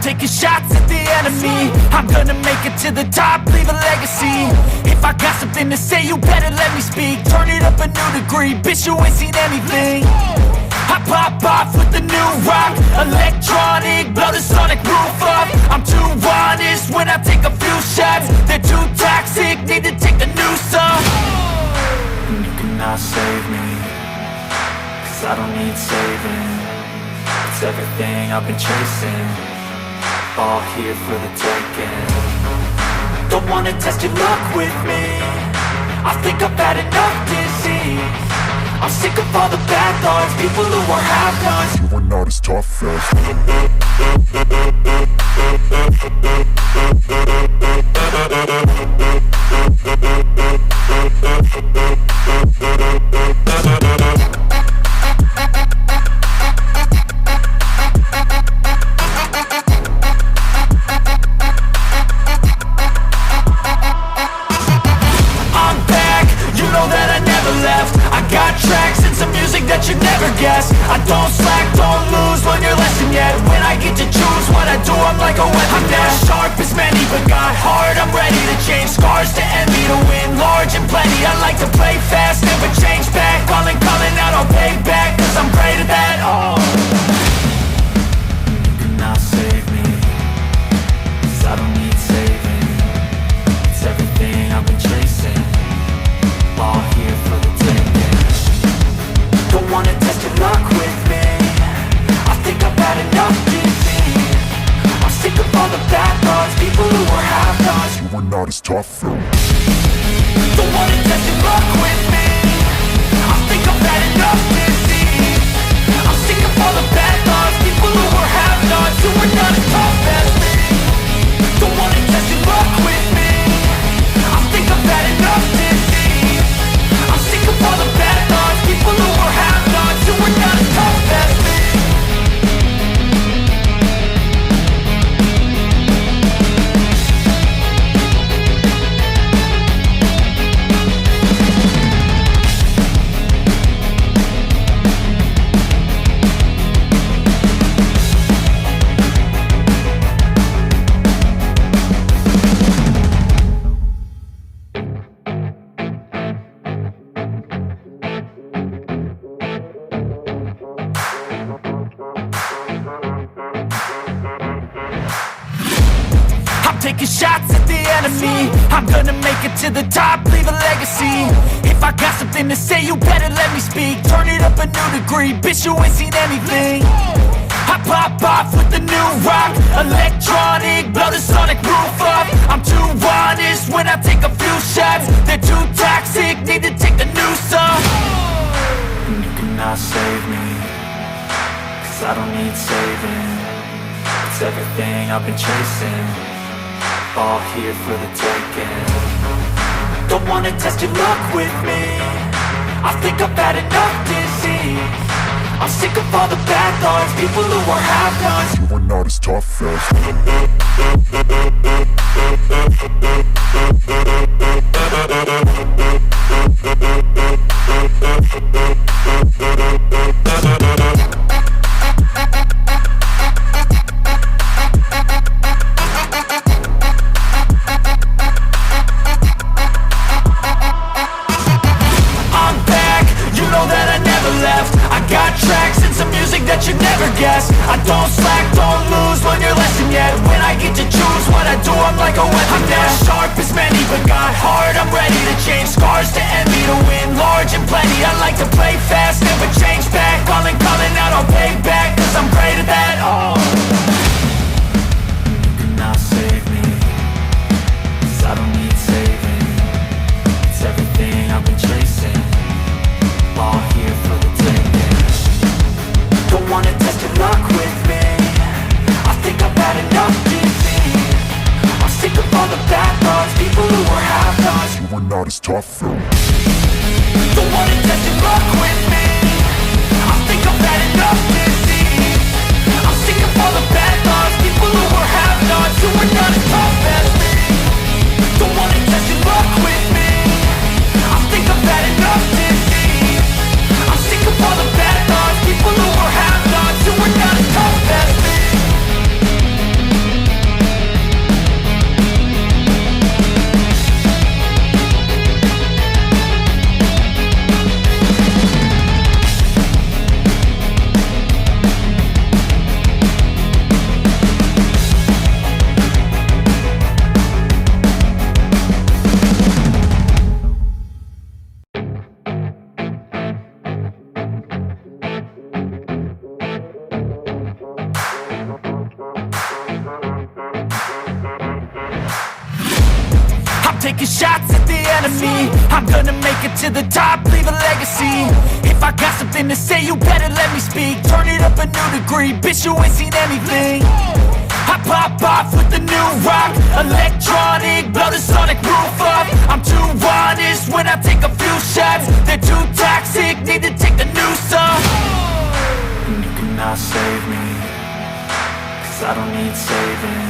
taking shots at the enemy. I'm gonna make it to the top, leave a legacy. If I got something to say, you better let me speak. Turn it up a new degree, bitch, you ain't seen anything. I pop off with the new rock, electronic, blow the sonic roof up. I'm too honest when I take a few shots. They're too toxic, need to take the noose off. And you cannot save me, cause I don't need saving. It's everything I've been chasing, all here for the taking. Don't wanna test your luck with me, I think I've had enough disease. I'm sick of all the bad thoughts, people who are half-nots. You are not as tough as that you never guess. I don't slack, don't lose, learn your lesson yet. When I get to choose what I do, I'm like a weapon. I'm not sharp as many, but got heart, I'm ready to change. Scars to envy, to win large and plenty. I like to play fast, never change back. Calling out, I'll pay back, cause I'm great at that. Oh, you cannot save me, cause I don't need saving. It's everything I've been chasing, all here for the taking. Don't wanna test your luck with me, I think I've had enough disease. I'm sick of all the bad thoughts, people who are half-nots. You are not as tough though. Don't wanna test your luck with me, I think I've had enough disease. I'm sick of all the bad thoughts, people who are half-nots. You are not as tough as me. Don't wanna test your luck with me, I think I've had enough disease. I'm sick of all the bad thoughts, people who are half-nots. You are not as tough as me. Taking shots at the enemy. I'm gonna make it to the top, leave a legacy. If I got something to say, you better let me speak. Turn it up a new degree, bitch, you ain't seen anything. I pop off with the new rock, electronic, blow the sonic roof up. I'm too honest when I take a few shots. They're too toxic, need to take the noose off. And you cannot save me, cause I don't need saving. It's everything I've been chasing, all here for the taking. Don't wanna test your luck with me, I think I've had enough disease. I'm sick of all the bad thoughts, people who are half-nots. You are not as tough as you never guess. I don't slack, don't lose, learn your lesson yet. When I get to choose what I do, I'm like a weapon. I'm not sharp as many, but got heart, I'm ready to change. Scars to envy, to win large and plenty. I like to play fast, never change back. Calling out, I'll pay back, cause I'm great at that. Oh, you cannot save me, cause I don't need saving. It's everything I've been chasing, all here for the taking. Don't wanna test your luck with me, I think I've had enough disease. I'm sick of all the bad thoughts, people who are half-nots. You are not as tough though. Don't wanna test your luck with me, I think I've had enough disease. I'm sick of all the bad thoughts, people who are half-nots. You are not as tough as me. Don't wanna test your luck with me, I think I've had enough disease. I'm sick of all the bad thoughts, people who are half-nots. You are not as tough as me. taking shots at the enemy. I'm gonna make it to the top, leave a legacy. If I got something to say, you better let me speak. Turn it up a new degree, bitch, you ain't seen anything. I pop off with the new rock, electronic, blow the sonic roof up. I'm too honest when I take a few shots. They're too toxic, need to take the noose off. And you cannot save me, cause I don't need saving.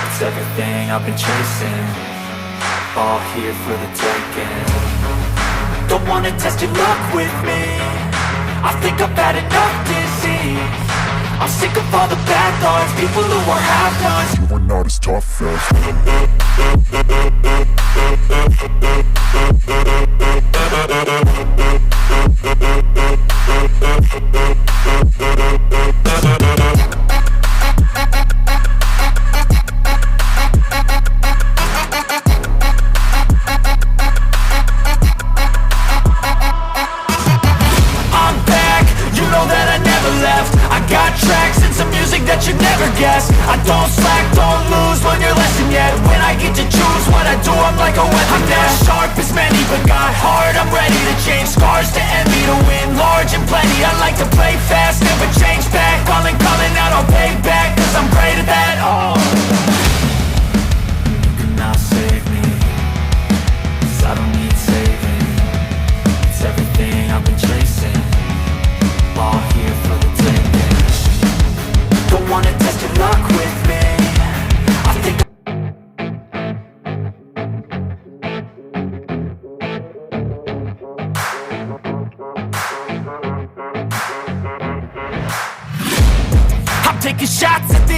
It's everything I've been chasing, all here for the taking. Don't wanna test your luck with me, I think I've had enough disease. I'm sick of all the bad thoughts, people who are half-nots. You are not as tough as I'm back, you know that I never left. I got tracks and some music that you never guessed. I don't slack, don't lose, learn your lesson yet. When I get to choose what I do, I'm like a weapon. I'm not sharp as many, but got heart. I'm ready to change scars to envy, to win large and plenty. I like to play fast, never change back. Calling out, I'll pay back, cause I'm great at that. Oh, you cannot save me, cause I don't need saving. It's everything I've been chasing, all here for the taking. Don't wanna test your luck with me, I think I'm taking shots at the